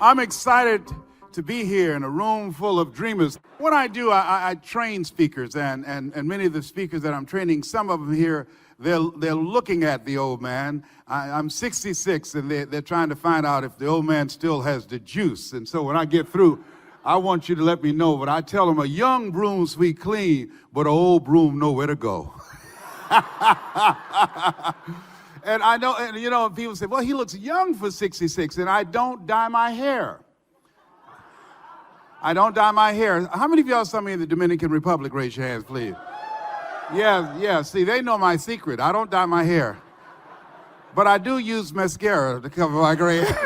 I'm excited to be here in a room full of dreamers. What I do, I train speakers, and many of the speakers that I'm training, some of them here, they're looking at the old man. I'm 66, and they're trying to find out if the old man still has the juice. And so when I get through, I want you to let me know. But I tell them, a young broom sweep clean, but an old broom nowhere to go. And I know, and you know, people say, well, he looks young for 66, and I don't dye my hair. I don't dye my hair. How many of y'all saw me in the Dominican Republic? Raise your hands, please. Yeah, see, they know my secret. I don't dye my hair. But I do use mascara to cover my gray hair.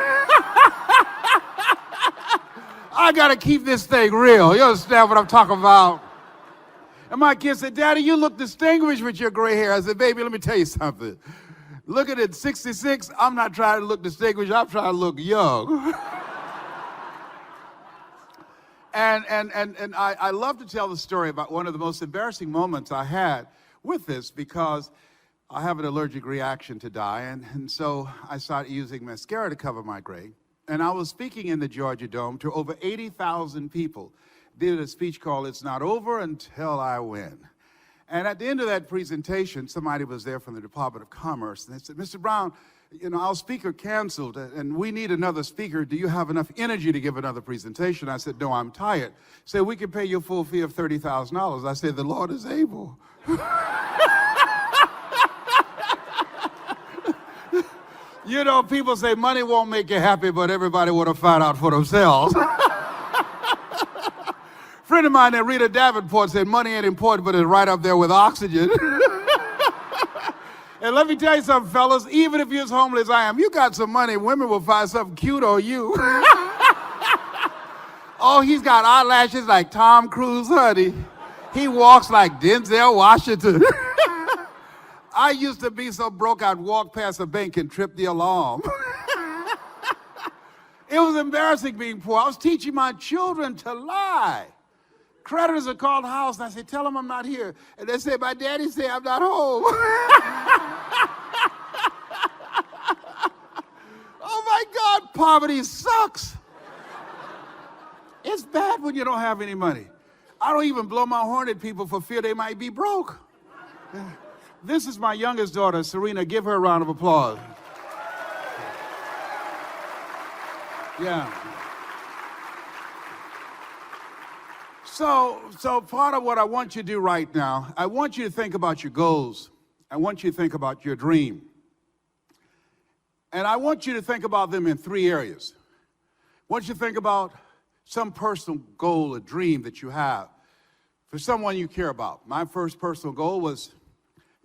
I gotta keep this thing real. You understand what I'm talking about? And my kids said, Daddy, you look distinguished with your gray hair. I said, baby, let me tell you something. Look at it, 66, I'm not trying to look distinguished, I'm trying to look young. And I love to tell the story about one of the most embarrassing moments I had with this, because I have an allergic reaction to dye, and so I started using mascara to cover my gray. And I was speaking in the Georgia Dome to over 80,000 people. Did a speech called, It's Not Over Until I Win. And at the end of that presentation, somebody was there from the Department of Commerce, and they said, Mr. Brown, you know, our speaker canceled, and we need another speaker. Do you have enough energy to give another presentation? I said, no, I'm tired. Say, we can pay you a full fee of $30,000. I said, the Lord is able. You know, people say money won't make you happy, but everybody want to find out for themselves. Friend of mine named Rita Davenport said money ain't important, but it's right up there with oxygen. And let me tell you something, fellas, even if you're as homeless as I am, you got some money, women will find something cute on you. Oh, he's got eyelashes like Tom Cruise, honey. He walks like Denzel Washington. I used to be so broke I'd walk past a bank and trip the alarm. It was embarrassing being poor. I was teaching my children to lie. Creditors are called house, and I say, tell them I'm not here. And they say, my daddy say I'm not home. Oh my God, poverty sucks. It's bad when you don't have any money. I don't even blow my horn at people for fear they might be broke. This is my youngest daughter, Serena. Give her a round of applause. Yeah. So part of what I want you to do right now, I want you to think about your goals. I want you to think about your dream. And I want you to think about them in three areas. I want you to think about some personal goal or dream that you have for someone you care about. My first personal goal was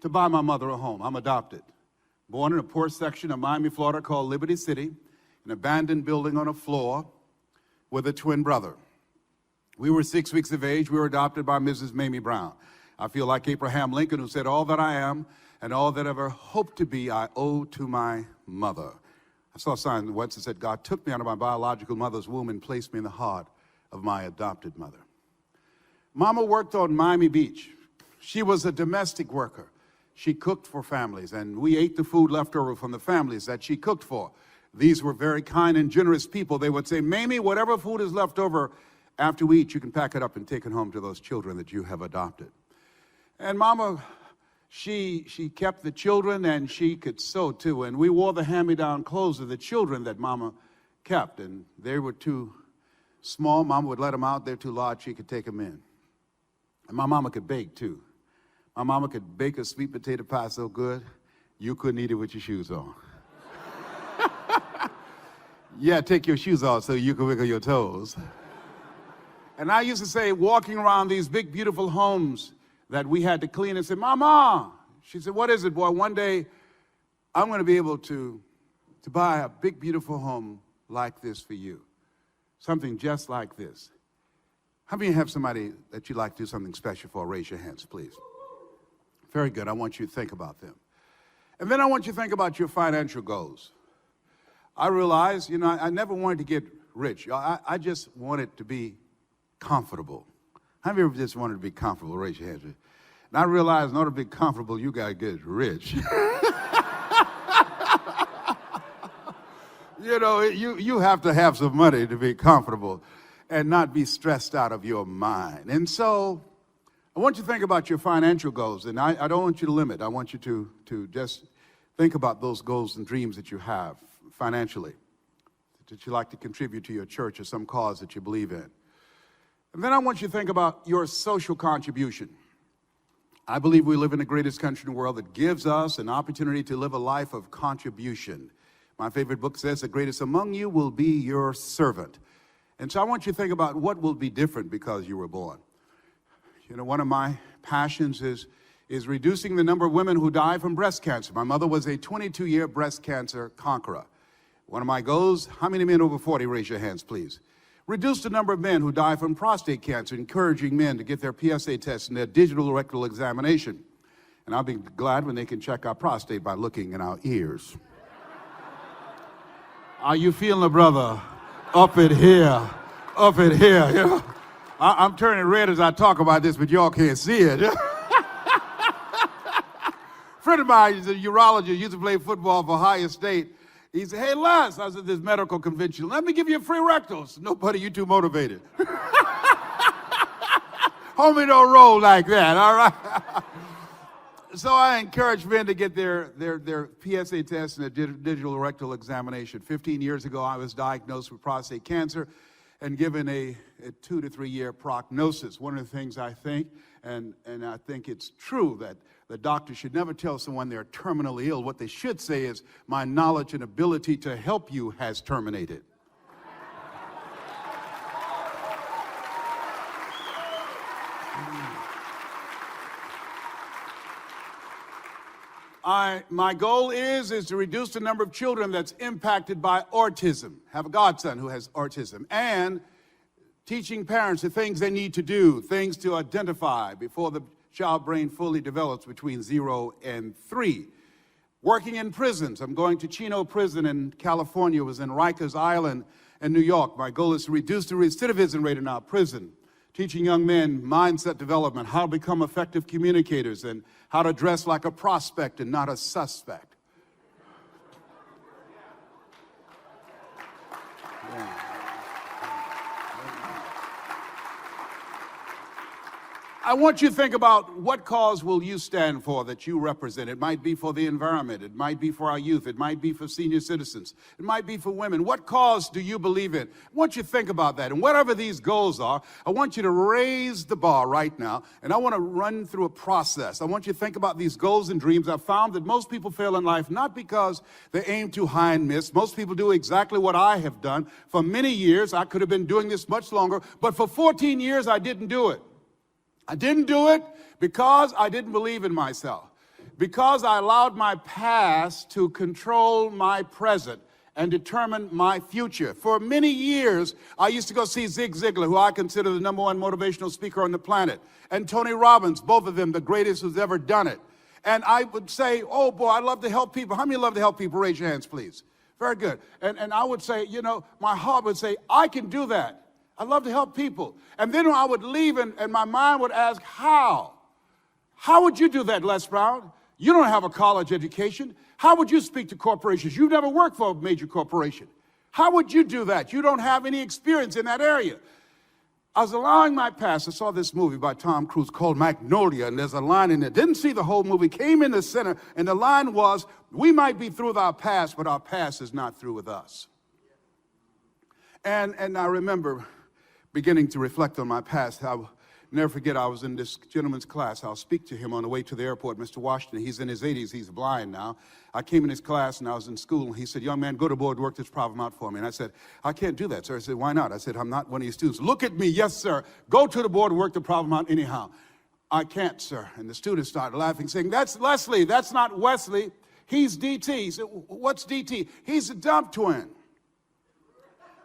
to buy my mother a home. I'm adopted. Born in a poor section of Miami, Florida called Liberty City, an abandoned building on a floor with a twin brother. We were 6 weeks of age. We were adopted by Mrs. Mamie Brown. I feel like Abraham Lincoln, who said, all that I am and all that I ever hoped to be, I owe to my mother. I saw a sign once that said, God took me out of my biological mother's womb and placed me in the heart of my adopted mother. Mama worked on Miami Beach. She was a domestic worker. She cooked for families, and we ate the food left over from the families that she cooked for. These were very kind and generous people. They would say, Mamie, whatever food is left over, after we eat, you can pack it up and take it home to those children that you have adopted. And Mama, she kept the children, and she could sew too. And we wore the hand-me-down clothes of the children that Mama kept. And they were too small. Mama would let them out. They're too large. She could take them in. And my mama could bake too. My mama could bake a sweet potato pie so good, you couldn't eat it with your shoes on. Yeah, take your shoes off so you can wiggle your toes. And I used to say, walking around these big, beautiful homes that we had to clean, and say, Mama, she said, what is it, boy? One day, I'm going to be able to buy a big, beautiful home like this for you. Something just like this. How many have somebody that you'd like to do something special for? Raise your hands, please. Very good. I want you to think about them. And then I want you to think about your financial goals. I realized, you know, I never wanted to get rich. I just wanted to be comfortable. How many of you just wanted to be comfortable? Raise your hands. And I realized in order to be comfortable, you got to get rich. You know, you have to have some money to be comfortable and not be stressed out of your mind. And so I want you to think about your financial goals, and I don't want you to limit. I want you to just think about those goals and dreams that you have financially, that you like to contribute to your church or some cause that you believe in. And then I want you to think about your social contribution. I believe we live in the greatest country in the world that gives us an opportunity to live a life of contribution. My favorite book says, the greatest among you will be your servant. And so I want you to think about what will be different because you were born. You know, one of my passions is reducing the number of women who die from breast cancer. My mother was a 22-year breast cancer conqueror. One of my goals, how many men over 40, raise your hands, please. Reduce the number of men who die from prostate cancer, encouraging men to get their PSA test and their digital rectal examination. And I'll be glad when they can check our prostate by looking in our ears. Are you feeling it, brother? Up in here, up in here. You know? I'm turning red as I talk about this, but y'all can't see it. A friend of mine, he's a urologist, used to play football for Ohio State. He said, hey, Les, I was at this medical convention. Let me give you a free rectals. Nobody, you too motivated. Homie don't roll like that, all right? So I encourage men to get their PSA test and a digital rectal examination. 15 years ago, I was diagnosed with prostate cancer and given a 2 to 3 year prognosis. One of the things I think, and I think it's true, that the doctor should never tell someone they're terminally ill. What they should say is, my knowledge and ability to help you has terminated. My goal is to reduce the number of children that's impacted by autism. Have a godson who has autism. And teaching parents the things they need to do, things to identify before the child brain fully develops between 0 and 3. Working in prisons. I'm going to Chino Prison in California, was in Rikers Island in New York. My goal is to reduce the recidivism rate in our prison. Teaching young men mindset development, how to become effective communicators, and how to dress like a prospect and not a suspect. Yeah. I want you to think about what cause will you stand for that you represent. It might be for the environment. It might be for our youth. It might be for senior citizens. It might be for women. What cause do you believe in? I want you to think about that. And whatever these goals are, I want you to raise the bar right now. And I want to run through a process. I want you to think about these goals and dreams. I've found that most people fail in life not because they aim too high and miss. Most people do exactly what I have done. For many years, I could have been doing this much longer. But for 14 years, I didn't do it. I didn't do it because I didn't believe in myself, because I allowed my past to control my present and determine my future. For many years, I used to go see Zig Ziglar, who I consider the #1 motivational speaker on the planet, and Tony Robbins, both of them the greatest who's ever done it. And I would say, oh boy, I love to help people. How many love to help people? Raise your hands, please. Very good. And I would say, you know, my heart would say, I can do that. I love to help people. And then I would leave and my mind would ask, how? How would you do that, Les Brown? You don't have a college education. How would you speak to corporations? You've never worked for a major corporation. How would you do that? You don't have any experience in that area. I was allowing my past. I saw this movie by Tom Cruise called Magnolia, and there's a line in there. Didn't see the whole movie, came in the center, and the line was, we might be through with our past, but our past is not through with us. And I remember beginning to reflect on my past. I'll never forget, I was in this gentleman's class. I'll speak to him on the way to the airport, Mr. Washington. He's in his 80s. He's blind now. I came in his class, and I was in school, and he said, young man, go to board, work this problem out for me. And I said, I can't do that, sir. I said, why not? I said, I'm not one of your students. Look at me. Yes, sir. Go to the board, work the problem out anyhow. I can't, sir. And the students started laughing, saying, that's Leslie. That's not Wesley. He's DT. He said, what's DT? He's a dump twin.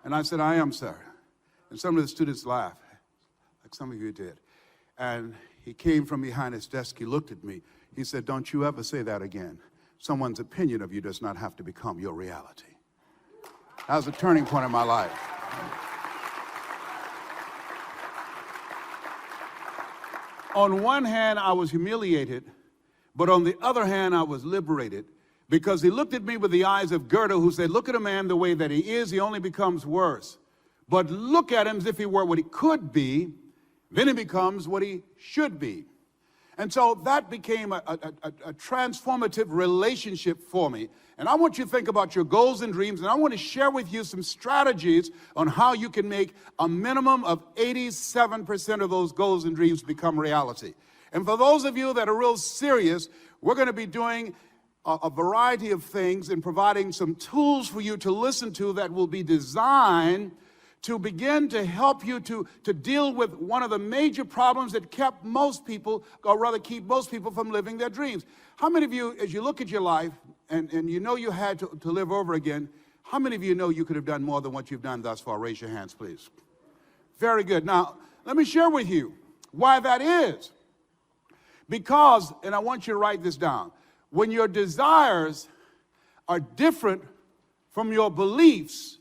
And I said, I am, sir. And some of the students laughed, like some of you did. And he came from behind his desk. He looked at me. He said, don't you ever say that again. Someone's opinion of you does not have to become your reality. That was a turning point in my life. On one hand, I was humiliated, but on the other hand, I was liberated Because he looked at me with the eyes of Goethe, who said, look at a man the way that he is, he only becomes worse. But look at him as if he were what he could be, then he becomes what he should be. And so that became a transformative relationship for me. And I want you to think about your goals and dreams, and I want to share with you some strategies on how you can make a minimum of 87% of those goals and dreams become reality. And for those of you that are real serious, we're going to be doing a variety of things and providing some tools for you to listen to that will be designed to begin to help you to deal with one of the major problems that kept most people, or rather keep most people from living their dreams. How many of you, as you look at your life, and you know you had to live over again, how many of you know you could have done more than what you've done thus far? Raise your hands, please. Very good. Now, let me share with you why that is. Because, and I want you to write this down, when your desires are different from your beliefs,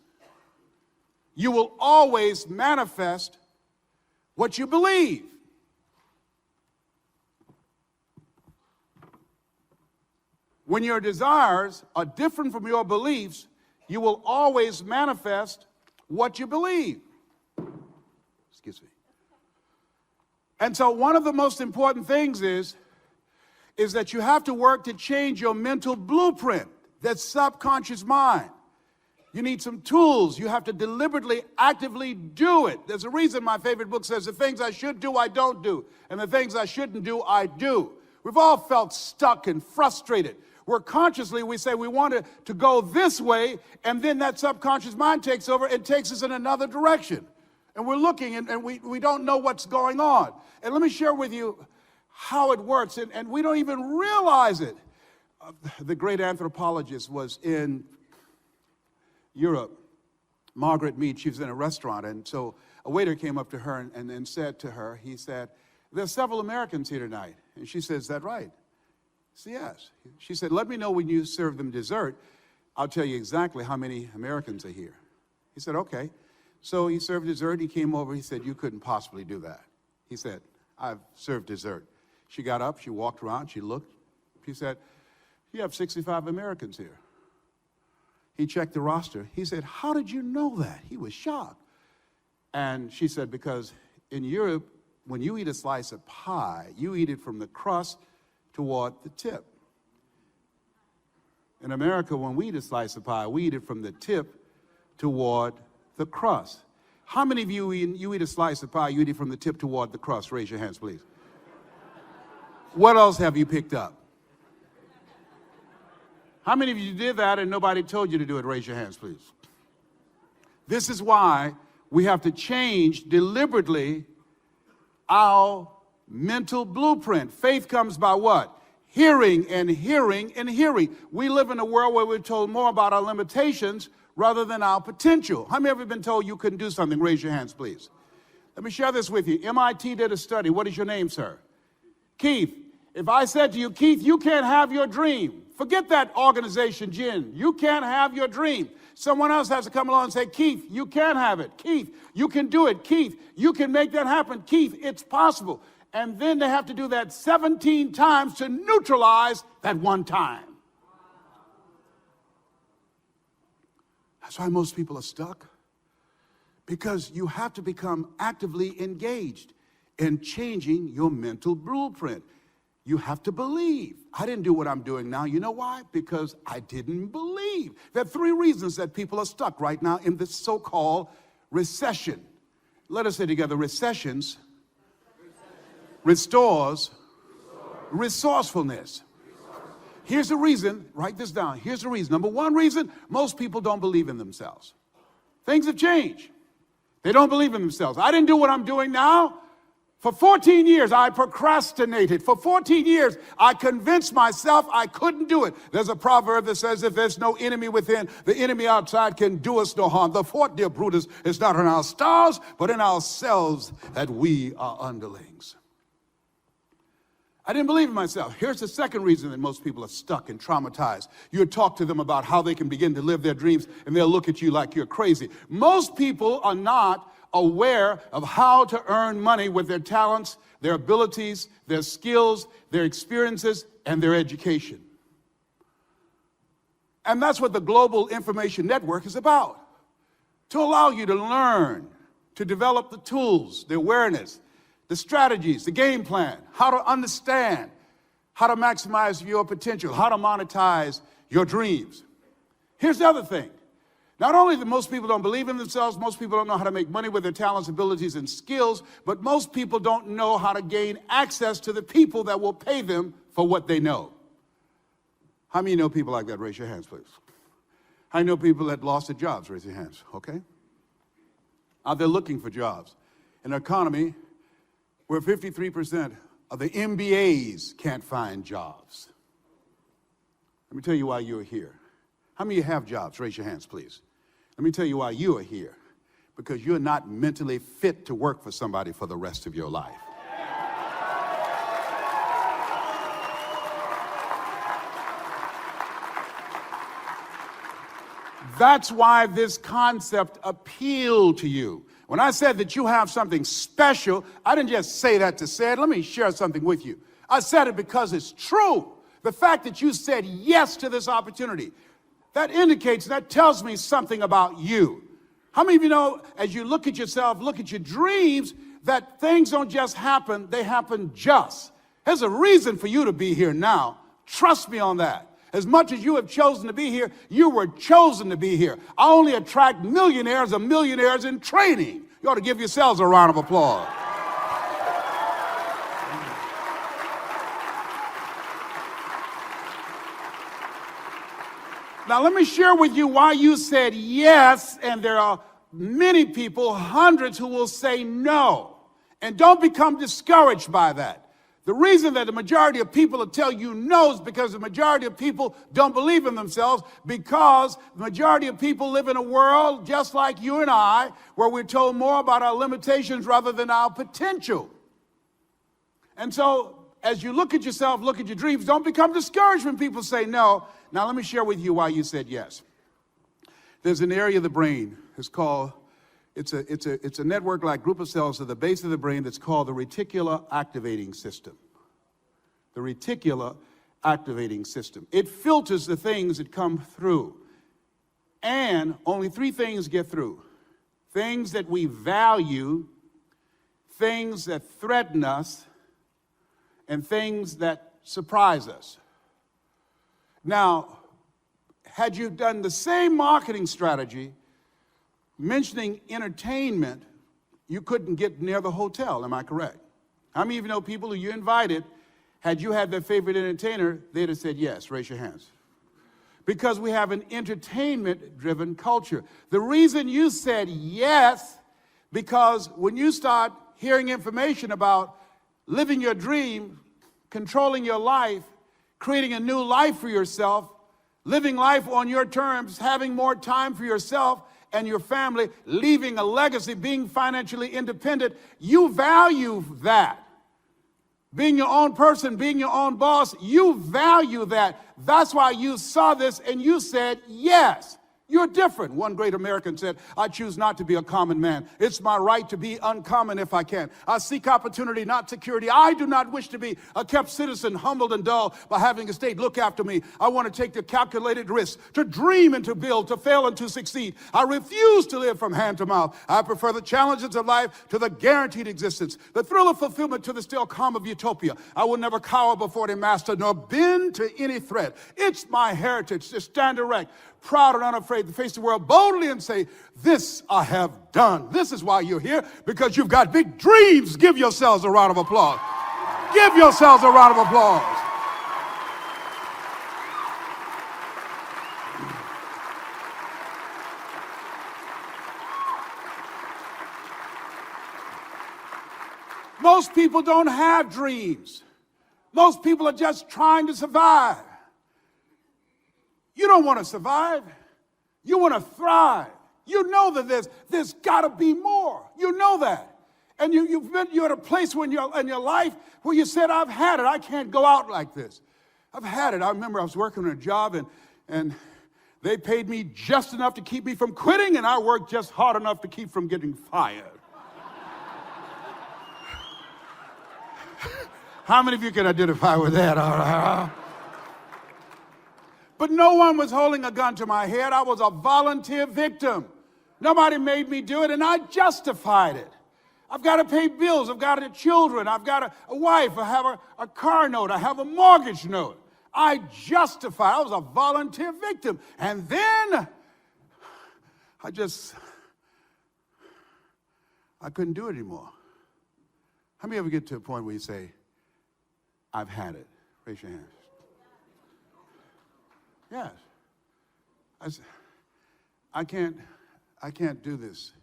you will always manifest what you believe. When your desires are different from your beliefs, you will always manifest what you believe. Excuse me. And so one of the most important things is that you have to work to change your mental blueprint, that subconscious mind. You need some tools. You have to deliberately, actively do it. There's a reason my favorite book says, the things I should do, I don't do. And the things I shouldn't do, I do. We've all felt stuck and frustrated, where consciously we say we want to go this way, and then that subconscious mind takes over and takes us in another direction. And we're looking, and we don't know what's going on. And let me share with you how it works, and we don't even realize it. The great anthropologist was in Europe, Margaret Mead. She was in a restaurant, and so a waiter came up to her and said to her, he said, there's several Americans here tonight. And she said, is that right? He said, yes. She said, let me know when you serve them dessert. I'll tell you exactly how many Americans are here. He said, okay. So he served dessert. He came over. He said, you couldn't possibly do that. He said, I've served dessert. She got up. She walked around. She looked. She said, you have 65 Americans here. He checked the roster. He said, how did you know that? He was shocked. And she said, because in Europe, when you eat a slice of pie, you eat it from the crust toward the tip. In America, when we eat a slice of pie, we eat it from the tip toward the crust. How many of you eat a slice of pie, you eat it from the tip toward the crust? Raise your hands, please. What else have you picked up? How many of you did that and nobody told you to do it? Raise your hands, please. This is why we have to change deliberately our mental blueprint. Faith comes by what? Hearing and hearing and hearing. We live in a world where we're told more about our limitations rather than our potential. How many of you have been told you couldn't do something? Raise your hands, please. Let me share this with you. MIT did a study. What is your name, sir? Keith. If I said to you, Keith, you can't have your dream. Forget that organization, Jen. You can't have your dream. Someone else has to come along and say, Keith, you can have it. Keith, you can do it. Keith, you can make that happen. Keith, it's possible. And then they have to do that 17 times to neutralize that one time. That's why most people are stuck. Because you have to become actively engaged in changing your mental blueprint. You have to believe. I didn't do what I'm doing now. You know why? Because I didn't believe. There are 3 reasons that people are stuck right now in this so-called recession. Let us say together, recessions restores resourcefulness. Here's the reason. Write this down. Here's the reason. Number 1 reason, most people don't believe in themselves. Things have changed. They don't believe in themselves. I didn't do what I'm doing now. For 14 years, I procrastinated. For 14 years, I convinced myself I couldn't do it. There's a proverb that says, if there's no enemy within, the enemy outside can do us no harm. The fort, dear Brutus, is not in our stars, but in ourselves that we are underlings. I didn't believe in myself. Here's the second reason that most people are stuck and traumatized. You talk to them about how they can begin to live their dreams, and they'll look at you like you're crazy. Most people are not aware of how to earn money with their talents, their abilities, their skills, their experiences, and their education. And that's what the global information network is about, to allow you to learn, to develop the tools, the awareness, the strategies, the game plan, how to understand, how to maximize your potential, how to monetize your dreams. Here's the other thing. Not only that most people don't believe in themselves, most people don't know how to make money with their talents, abilities, and skills, but most people don't know how to gain access to the people that will pay them for what they know. How many know people like that? Raise your hands, please. How many know people that lost their jobs? Raise your hands, okay? Out there looking for jobs. In an economy where 53% of the MBAs can't find jobs. Let me tell you why you're here. How many of you have jobs? Raise your hands, please. Let me tell you why you are here. Because you're not mentally fit to work for somebody for the rest of your life. That's why this concept appealed to you. When I said that you have something special, I didn't just say that to say it. Let me share something with you. I said it because it's true. The fact that you said yes to this opportunity, that indicates, that tells me something about you. How many of you know, as you look at yourself, look at your dreams, that things don't just happen, they happen just. There's a reason for you to be here now. Trust me on that. As much as you have chosen to be here, you were chosen to be here. I only attract millionaires or millionaires in training. You ought to give yourselves a round of applause. Now, let me share with you why you said yes, and there are many people, hundreds, who will say no. And don't become discouraged by that. The reason that the majority of people will tell you no is because the majority of people don't believe in themselves, because the majority of people live in a world just like you and I, where we're told more about our limitations rather than our potential. And so, as you look at yourself, look at your dreams, don't become discouraged when people say no. Now, let me share with you why you said yes. There's an area of the brain, it's called, it's a network-like group of cells at the base of the brain that's called the reticular activating system. The reticular activating system. It filters the things that come through. And only three things get through. Things that we value, things that threaten us, and things that surprise us. Now, had you done the same marketing strategy, mentioning entertainment, you couldn't get near the hotel, am I correct? How many of you know people who you invited, had you had their favorite entertainer, they'd have said yes? Raise your hands. Because we have an entertainment-driven culture. The reason you said yes, because when you start hearing information about living your dream, controlling your life, creating a new life for yourself, living life on your terms, having more time for yourself and your family, leaving a legacy, being financially independent, you value that. Being your own person, being your own boss, you value that. That's why you saw this and you said yes. You're different. One great American said, I choose not to be a common man. It's my right to be uncommon if I can. I seek opportunity, not security. I do not wish to be a kept citizen, humbled and dull by having a state look after me. I want to take the calculated risk, to dream and to build, to fail and to succeed. I refuse to live from hand to mouth. I prefer the challenges of life to the guaranteed existence, the thrill of fulfillment to the still calm of utopia. I will never cower before the master, nor bend to any threat. It's my heritage to stand erect, proud and unafraid, to face the world boldly and say, this I have done. This is why you're here, because you've got big dreams. Give yourselves a round of applause. Give yourselves a round of applause. Most people don't have dreams. Most people are just trying to survive. You don't want to survive. You want to thrive. You know that there's got to be more. You know that. And you're at a place in your life where you said, I've had it. I can't go out like this. I've had it. I remember I was working on a job and they paid me just enough to keep me from quitting, and I worked just hard enough to keep from getting fired. How many of you can identify with that? All right. But no one was holding a gun to my head. I was a volunteer victim. Nobody made me do it, and I justified it. I've got to pay bills. I've got children. I've got a wife. I have a car note. I have a mortgage note. I justified. I was a volunteer victim. And then I couldn't do it anymore. How many ever get to a point where you say, I've had it? Raise your hands. Yes. I can't do this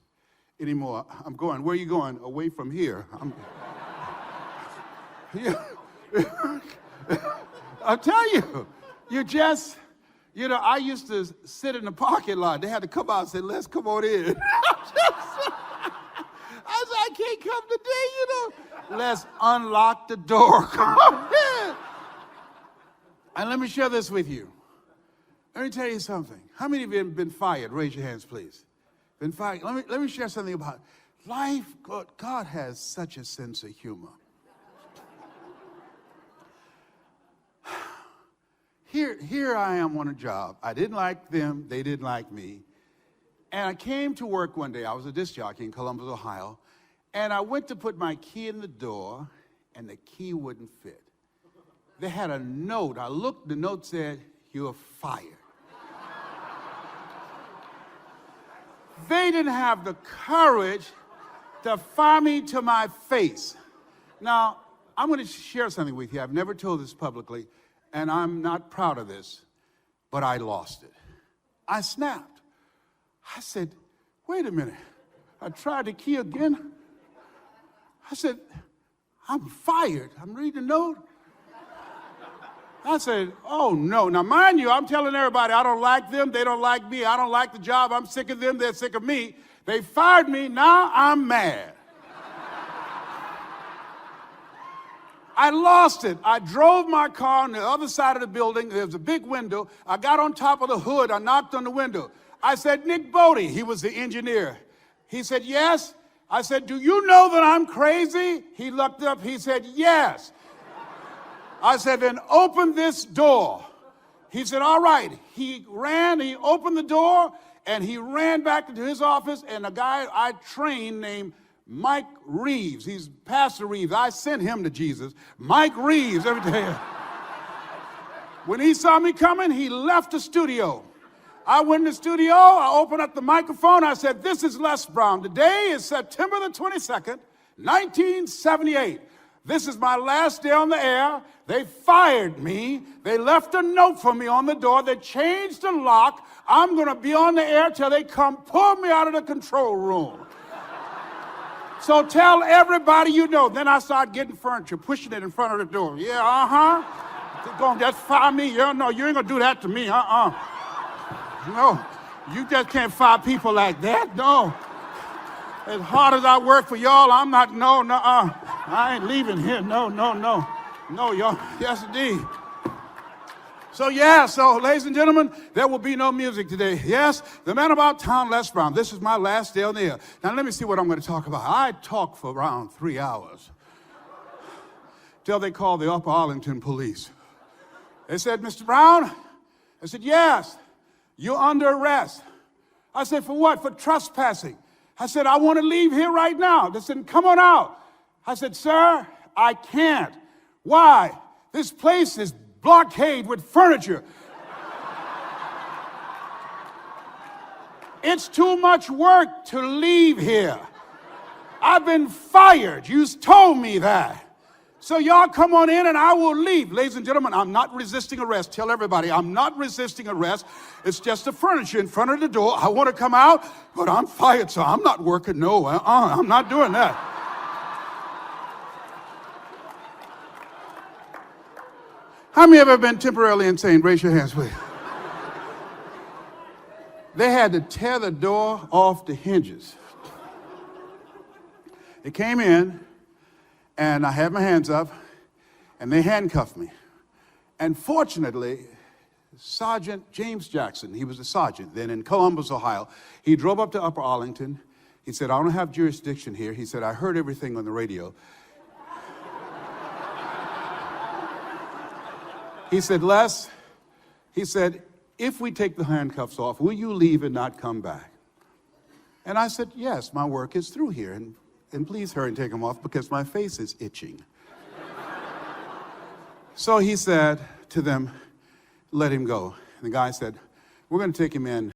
anymore. I'm going. Where are you going? Away from here. I'll tell you, I used to sit in the parking lot. They had to come out and say, let's come on in. I said, I can't come today, Let's unlock the door. Come on in. And let me share this with you. Let me tell you something. How many of you have been fired? Raise your hands, please. Been fired. Let me share something about life. God has such a sense of humor. Here I am on a job. I didn't like them. They didn't like me. And I came to work one day. I was a disc jockey in Columbus, Ohio. And I went to put my key in the door, and the key wouldn't fit. They had a note. I looked, the note said, "You're fired." They didn't have the courage to fire me to my face. Now, I'm going to share something with you. I've never told this publicly, and I'm not proud of this, but I lost it. I snapped. I said, wait a minute. I tried the key again. I said, I'm fired. I'm reading the note. I said, oh, no. Now, mind you, I'm telling everybody I don't like them. They don't like me. I don't like the job. I'm sick of them. They're sick of me. They fired me. Now I'm mad. I lost it. I drove my car on the other side of the building. There was a big window. I got on top of the hood. I knocked on the window. I said, Nick Bodie. He was the engineer. He said, yes. I said, do you know that I'm crazy? He looked up. He said, yes. I said, then open this door. He said, all right. He opened the door, and he ran back into his office, and a guy I trained named Mike Reeves. He's Pastor Reeves. I sent him to Jesus. Mike Reeves, every day. When he saw me coming, he left the studio. I went in the studio. I opened up the microphone. I said, this is Les Brown. Today is September the 22nd, 1978. This is my last day on the air. They fired me. They left a note for me on the door. They changed the lock. I'm going to be on the air till they come pull me out of the control room. So tell everybody you know. Then I start getting furniture, pushing it in front of the door. Yeah, They're going to just fire me. Yeah, no, you ain't going to do that to me. No, you just can't fire people like that. No. As hard as I work for y'all, I'm not, I ain't leaving here. No, y'all. Yes, indeed. So, ladies and gentlemen, there will be no music today. Yes, the man about town, Les Brown. This is my last day on the air. Now, let me see what I'm going to talk about. I talked for around 3 hours till they called the Upper Arlington police. They said, Mr. Brown? I said, yes, you're under arrest. I said, for what? For trespassing. I said, I want to leave here right now. They said, come on out. I said, sir, I can't. Why? This place is blockade with furniture. It's too much work to leave here. I've been fired. You told me that. So y'all come on in and I will leave. Ladies and gentlemen, I'm not resisting arrest. Tell everybody, I'm not resisting arrest. It's just the furniture in front of the door. I want to come out, but I'm fired, so I'm not working. No, I'm not doing that. How many have ever been temporarily insane? Raise your hands, please. They had to tear the door off the hinges. They came in, and I had my hands up, and they handcuffed me. And fortunately, Sergeant James Jackson, he was a sergeant then in Columbus, Ohio, he drove up to Upper Arlington. He said, I don't have jurisdiction here. He said, I heard everything on the radio. He said, Les, He said, if we take the handcuffs off, will you leave and not come back? And I said, yes, my work is through here, and please hurry and take them off because my face is itching. So he said to them, let him go. And the guy said, we're going to take him in